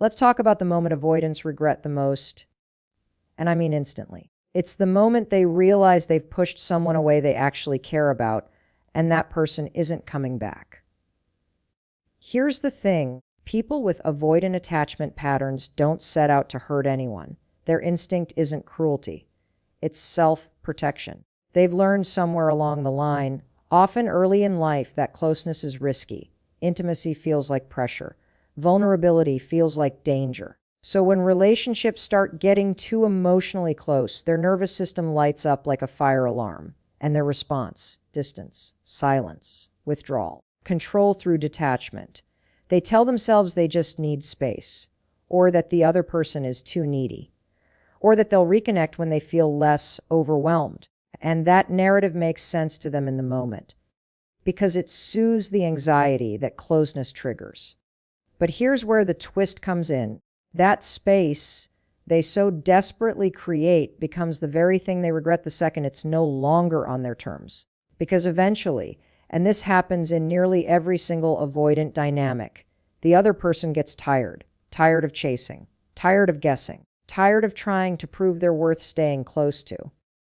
Let's talk about the moment avoidants regret the most, and I mean instantly. It's the moment they realize they've pushed someone away they actually care about, and that person isn't coming back. Here's the thing. People with avoidant attachment patterns don't set out to hurt anyone. Their instinct isn't cruelty. It's self-protection. They've learned somewhere along the line, often early in life, that closeness is risky. Intimacy feels like pressure. Vulnerability feels like danger. So when relationships start getting too emotionally close, their nervous system lights up like a fire alarm. And their response: distance, silence, withdrawal, control through detachment. They tell themselves they just need space, or that the other person is too needy, or that they'll reconnect when they feel less overwhelmed. And that narrative makes sense to them in the moment, because it soothes the anxiety that closeness triggers. But here's where the twist comes in. That space they so desperately create becomes the very thing they regret the second it's no longer on their terms. Because eventually, and this happens in nearly every single avoidant dynamic, the other person gets tired of chasing, tired of guessing, tired of trying to prove their worth staying close to.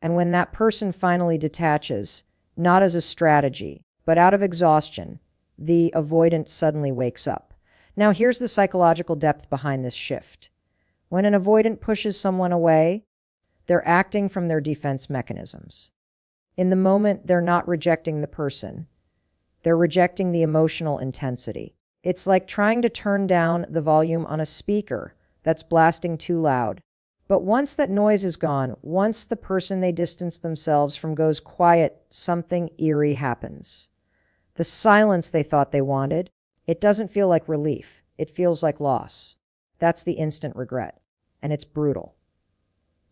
And when that person finally detaches, not as a strategy, but out of exhaustion, the avoidant suddenly wakes up. Now, here's the psychological depth behind this shift. When an avoidant pushes someone away, they're acting from their defense mechanisms. In the moment, they're not rejecting the person. They're rejecting the emotional intensity. It's like trying to turn down the volume on a speaker that's blasting too loud. But once that noise is gone, once the person they distance themselves from goes quiet, something eerie happens. The silence they thought they wanted, it doesn't feel like relief. It feels like loss. That's the instant regret. And it's brutal.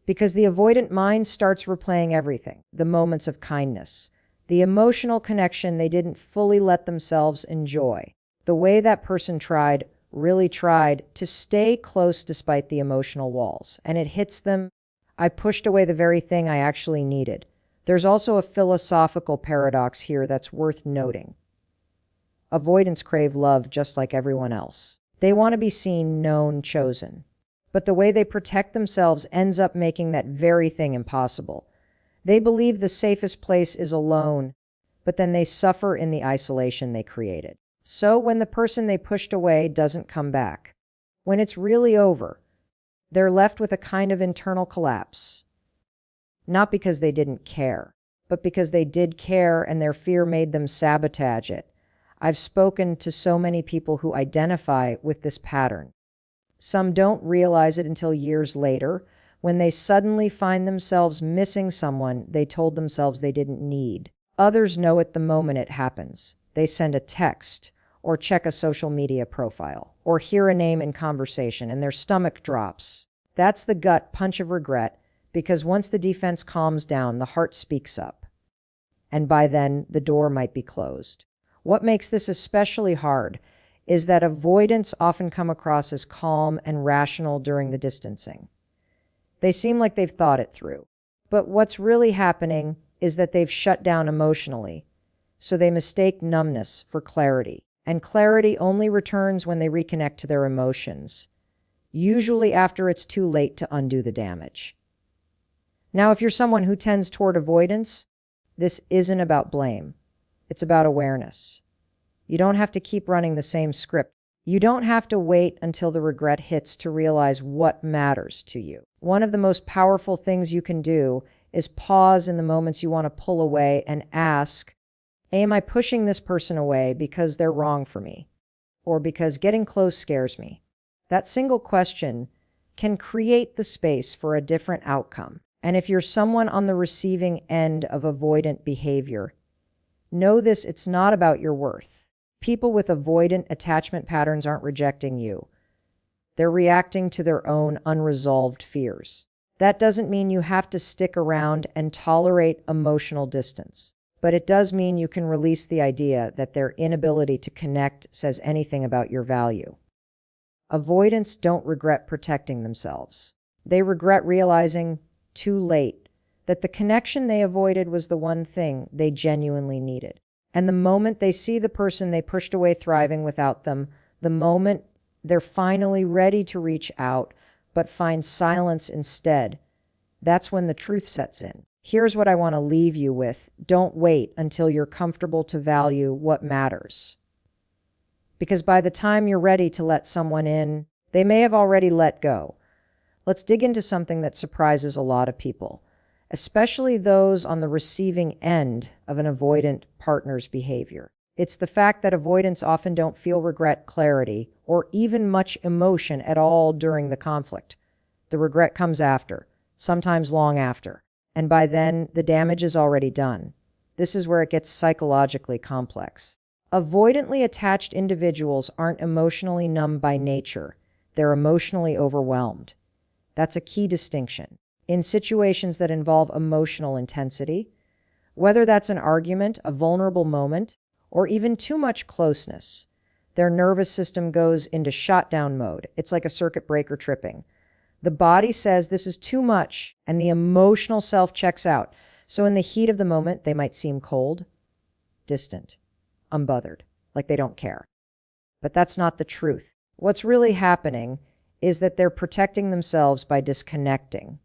Because the avoidant mind starts replaying everything. The moments of kindness. The emotional connection they didn't fully let themselves enjoy. The way that person tried, really tried, to stay close despite the emotional walls. And it hits them. I pushed away the very thing I actually needed. There's also a philosophical paradox here that's worth noting. Avoidants crave love just like everyone else. They want to be seen, known, chosen. But the way they protect themselves ends up making that very thing impossible. They believe the safest place is alone, but then they suffer in the isolation they created. So when the person they pushed away doesn't come back, when it's really over, they're left with a kind of internal collapse. Not because they didn't care, but because they did care and their fear made them sabotage it. I've spoken to so many people who identify with this pattern. Some don't realize it until years later, when they suddenly find themselves missing someone they told themselves they didn't need. Others know it the moment it happens. They send a text, or check a social media profile, or hear a name in conversation, and their stomach drops. That's the gut punch of regret, because once the defense calms down, the heart speaks up. And by then, the door might be closed. What makes this especially hard is that avoidants often come across as calm and rational during the distancing. They seem like they've thought it through. But what's really happening is that they've shut down emotionally, so they mistake numbness for clarity. And clarity only returns when they reconnect to their emotions, usually after it's too late to undo the damage. Now, if you're someone who tends toward avoidance, this isn't about blame. It's about awareness. You don't have to keep running the same script. You don't have to wait until the regret hits to realize what matters to you. One of the most powerful things you can do is pause in the moments you want to pull away and ask, am I pushing this person away because they're wrong for me, or because getting close scares me? That single question can create the space for a different outcome. And if you're someone on the receiving end of avoidant behavior, know this: it's not about your worth. People with avoidant attachment patterns aren't rejecting you. They're reacting to their own unresolved fears. That doesn't mean you have to stick around and tolerate emotional distance, but it does mean you can release the idea that their inability to connect says anything about your value. Avoidants don't regret protecting themselves. They regret realizing, too late, that the connection they avoided was the one thing they genuinely needed. And the moment they see the person they pushed away thriving without them, the moment They're finally ready to reach out, but find silence instead. That's when the truth sets in. Here's what I want to leave you with. Don't wait until you're comfortable to value what matters. Because by the time you're ready to let someone in, they may have already let go. Let's dig into something that surprises a lot of people, especially those on the receiving end of an avoidant partner's behavior. It's the fact that avoidants often don't feel regret, clarity, or even much emotion at all during the conflict. The regret comes after, sometimes long after, and by then the damage is already done. This is where it gets psychologically complex. Avoidantly attached individuals aren't emotionally numb by nature. They're emotionally overwhelmed. That's a key distinction. In situations that involve emotional intensity, whether that's an argument, a vulnerable moment, or even too much closeness, their nervous system goes into shutdown mode. It's like a circuit breaker tripping. The body says this is too much, and the emotional self checks out. So in the heat of the moment, they might seem cold, distant, unbothered, like they don't care. But that's not the truth. What's really happening is that they're protecting themselves by disconnecting,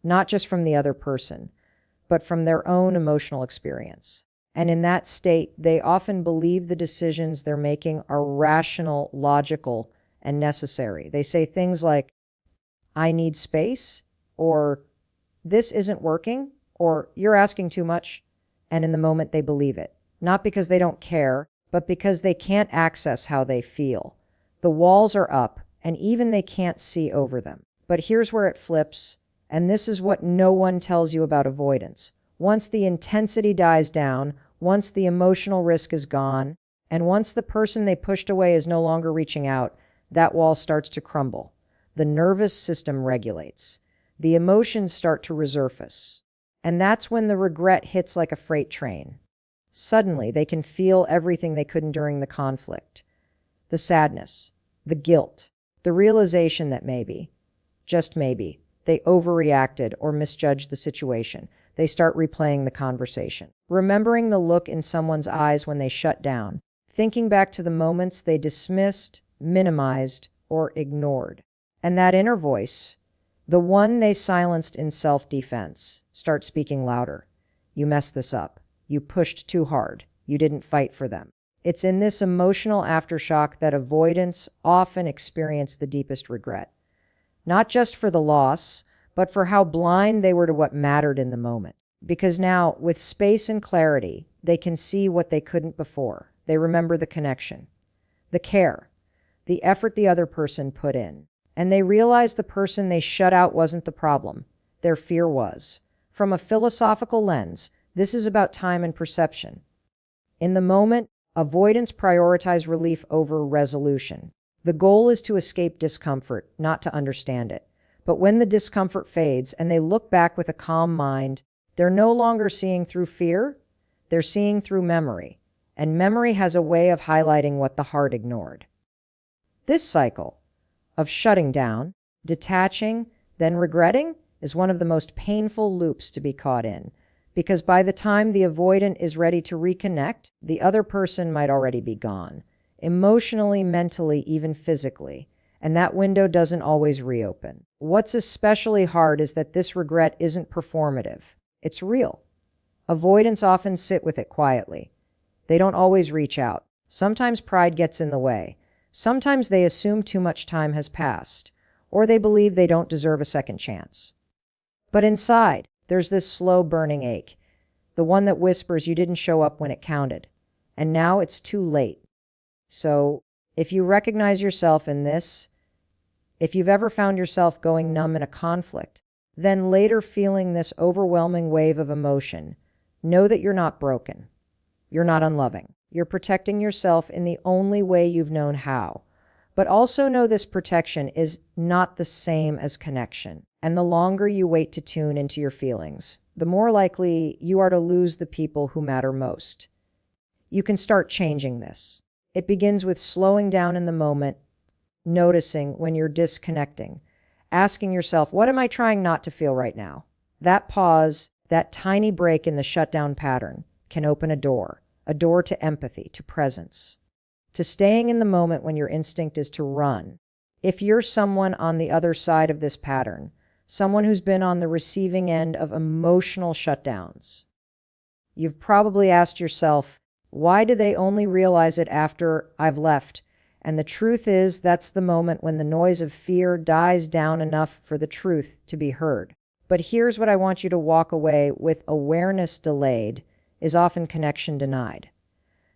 not just from the other person, but from their own emotional experience. And in that state, they often believe the decisions they're making are rational, logical, and necessary. They say things like, I need space, or this isn't working, or you're asking too much. And in the moment, they believe it. Not because they don't care, but because they can't access how they feel. The walls are up, and even they can't see over them. But here's where it flips, and this is what no one tells you about avoidance. Once the intensity dies down, once the emotional risk is gone, and once the person they pushed away is no longer reaching out, that wall starts to crumble. The nervous system regulates. The emotions start to resurface. And that's when the regret hits like a freight train. Suddenly, they can feel everything they couldn't during the conflict. The sadness, the guilt, the realization that maybe, just maybe, they overreacted or misjudged the situation. They start replaying the conversation, remembering the look in someone's eyes when they shut down, thinking back to the moments they dismissed, minimized, or ignored. And that inner voice, the one they silenced in self-defense, starts speaking louder. You messed this up. You pushed too hard. You didn't fight for them. It's in this emotional aftershock that avoidants often experience the deepest regret. Not just for the loss, but for how blind they were to what mattered in the moment. Because now, with space and clarity, they can see what they couldn't before. They remember the connection, the care, the effort the other person put in. And they realize the person they shut out wasn't the problem. Their fear was. From a philosophical lens, this is about time and perception. In the moment, avoidants prioritize relief over resolution. The goal is to escape discomfort, not to understand it. But when the discomfort fades and they look back with a calm mind, they're no longer seeing through fear, they're seeing through memory. And memory has a way of highlighting what the heart ignored. This cycle of shutting down, detaching, then regretting is one of the most painful loops to be caught in. Because by the time the avoidant is ready to reconnect, the other person might already be gone. Emotionally, mentally, even physically. And that window doesn't always reopen. What's especially hard is that this regret isn't performative. It's real. Avoidants often sit with it quietly. They don't always reach out. Sometimes pride gets in the way. Sometimes they assume too much time has passed, or they believe they don't deserve a second chance. But inside, there's this slow burning ache, the one that whispers you didn't show up when it counted, and now it's too late. So, if you recognize yourself in this, if you've ever found yourself going numb in a conflict, then later feeling this overwhelming wave of emotion, know that you're not broken. You're not unloving. You're protecting yourself in the only way you've known how. But also know this protection is not the same as connection. And the longer you wait to tune into your feelings, the more likely you are to lose the people who matter most. You can start changing this. It begins with slowing down in the moment, noticing when you're disconnecting, asking yourself, what am I trying not to feel right now? That pause, that tiny break in the shutdown pattern can open a door to empathy, to presence, to staying in the moment when your instinct is to run. If you're someone on the other side of this pattern, someone who's been on the receiving end of emotional shutdowns, you've probably asked yourself, why do they only realize it after I've left? And the truth is, that's the moment when the noise of fear dies down enough for the truth to be heard. But here's what I want you to walk away with: awareness delayed is often connection denied.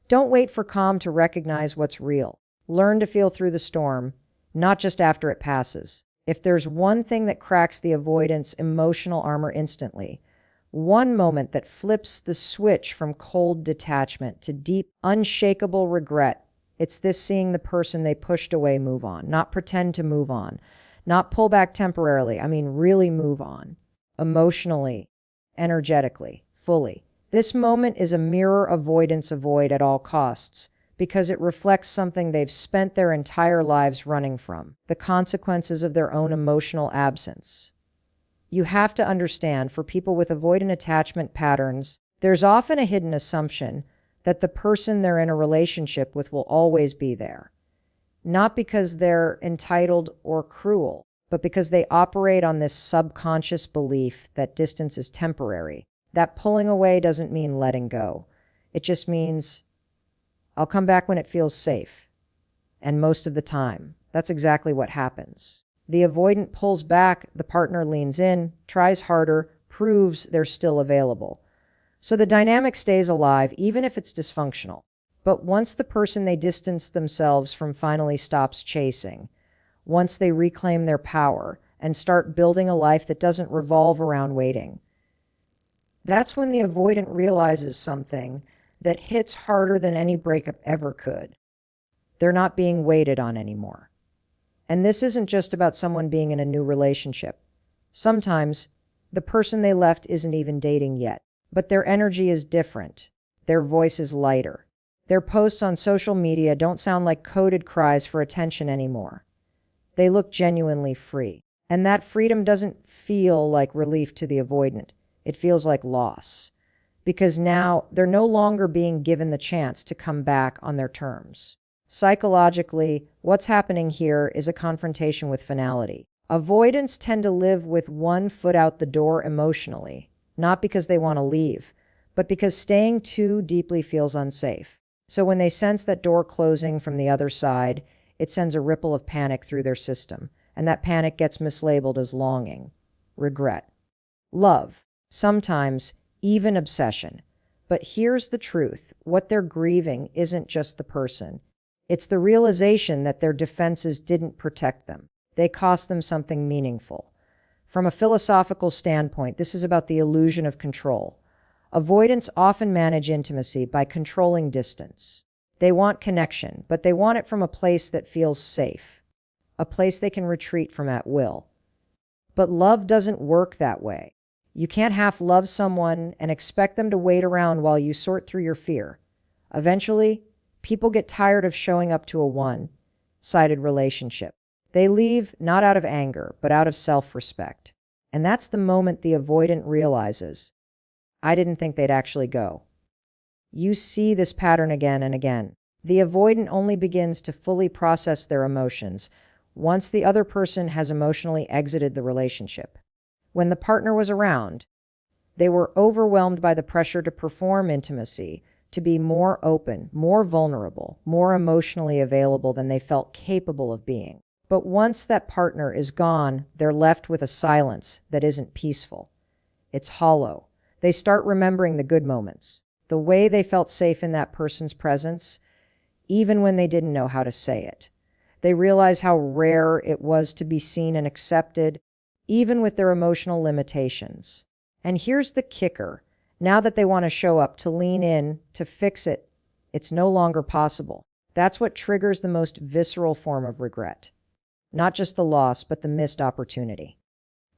Don't wait for calm to recognize what's real. Learn to feel through the storm, not just after it passes. If there's one thing that cracks the avoidance emotional armor instantly, one moment that flips the switch from cold detachment to deep, unshakable regret, it's this: seeing the person they pushed away move on. Not pretend to move on, not pull back temporarily. I mean, really move on. Emotionally, energetically, fully. This moment is a mirror avoidants avoid at all costs, because it reflects something they've spent their entire lives running from: the consequences of their own emotional absence. You have to understand, for people with avoidant attachment patterns, there's often a hidden assumption that the person they're in a relationship with will always be there. Not because they're entitled or cruel, but because they operate on this subconscious belief that distance is temporary. That pulling away doesn't mean letting go. It just means, I'll come back when it feels safe. And most of the time, that's exactly what happens. The avoidant pulls back, the partner leans in, tries harder, proves they're still available. So the dynamic stays alive, even if it's dysfunctional. But once the person they distance themselves from finally stops chasing, once they reclaim their power and start building a life that doesn't revolve around waiting, that's when the avoidant realizes something that hits harder than any breakup ever could. They're not being waited on anymore. And this isn't just about someone being in a new relationship. Sometimes the person they left isn't even dating yet, but their energy is different. Their voice is lighter. Their posts on social media don't sound like coded cries for attention anymore. They look genuinely free. And that freedom doesn't feel like relief to the avoidant. It feels like loss. Because now they're no longer being given the chance to come back on their terms. Psychologically, what's happening here is a confrontation with finality. Avoidants tend to live with one foot out the door emotionally, not because they want to leave, but because staying too deeply feels unsafe. So when they sense that door closing from the other side, it sends a ripple of panic through their system, and that panic gets mislabeled as longing, regret, love, sometimes even obsession. But here's the truth: what they're grieving isn't just the person. It's the realization that their defenses didn't protect them. They cost them something meaningful. From a philosophical standpoint, this is about the illusion of control. Avoidants often manage intimacy by controlling distance. They want connection, but they want it from a place that feels safe, a place they can retreat from at will. But love doesn't work that way. You can't half love someone and expect them to wait around while you sort through your fear. Eventually, people get tired of showing up to a one-sided relationship. They leave not out of anger, but out of self-respect. And that's the moment the avoidant realizes, I didn't think they'd actually go. You see this pattern again and again. The avoidant only begins to fully process their emotions once the other person has emotionally exited the relationship. When the partner was around, they were overwhelmed by the pressure to perform intimacy, to be more open, more vulnerable, more emotionally available than they felt capable of being. But once that partner is gone, they're left with a silence that isn't peaceful. It's hollow. They start remembering the good moments, the way they felt safe in that person's presence, even when they didn't know how to say it. They realize how rare it was to be seen and accepted, even with their emotional limitations. And here's the kicker. Now that they want to show up, to lean in, to fix it, it's no longer possible. That's what triggers the most visceral form of regret. Not just the loss, but the missed opportunity.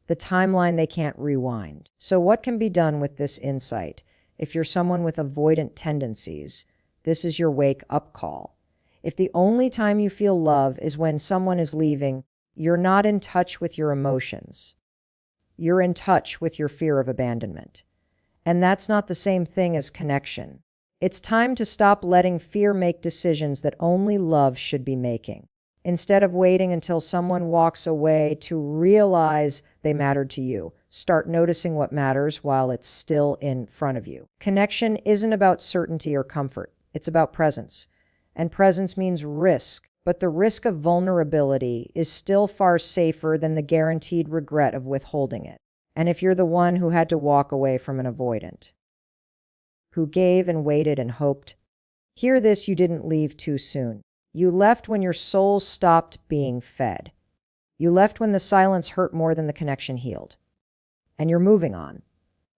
The timeline they can't rewind. So what can be done with this insight? If you're someone with avoidant tendencies, this is your wake-up call. If the only time you feel love is when someone is leaving, you're not in touch with your emotions. You're in touch with your fear of abandonment. And that's not the same thing as connection. It's time to stop letting fear make decisions that only love should be making. Instead of waiting until someone walks away to realize they mattered to you, start noticing what matters while it's still in front of you. Connection isn't about certainty or comfort. It's about presence. And presence means risk, but the risk of vulnerability is still far safer than the guaranteed regret of withholding it. And if you're the one who had to walk away from an avoidant, who gave and waited and hoped, hear this: you didn't leave too soon. You left when your soul stopped being fed. You left when the silence hurt more than the connection healed. And you're moving on.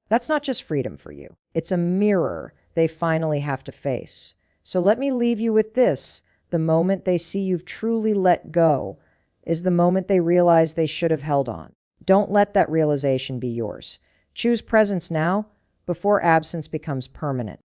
That's not just freedom for you. It's a mirror they finally have to face. So let me leave you with this. The moment they see you've truly let go is the moment they realize they should have held on. Don't let that realization be yours. Choose presence now before absence becomes permanent.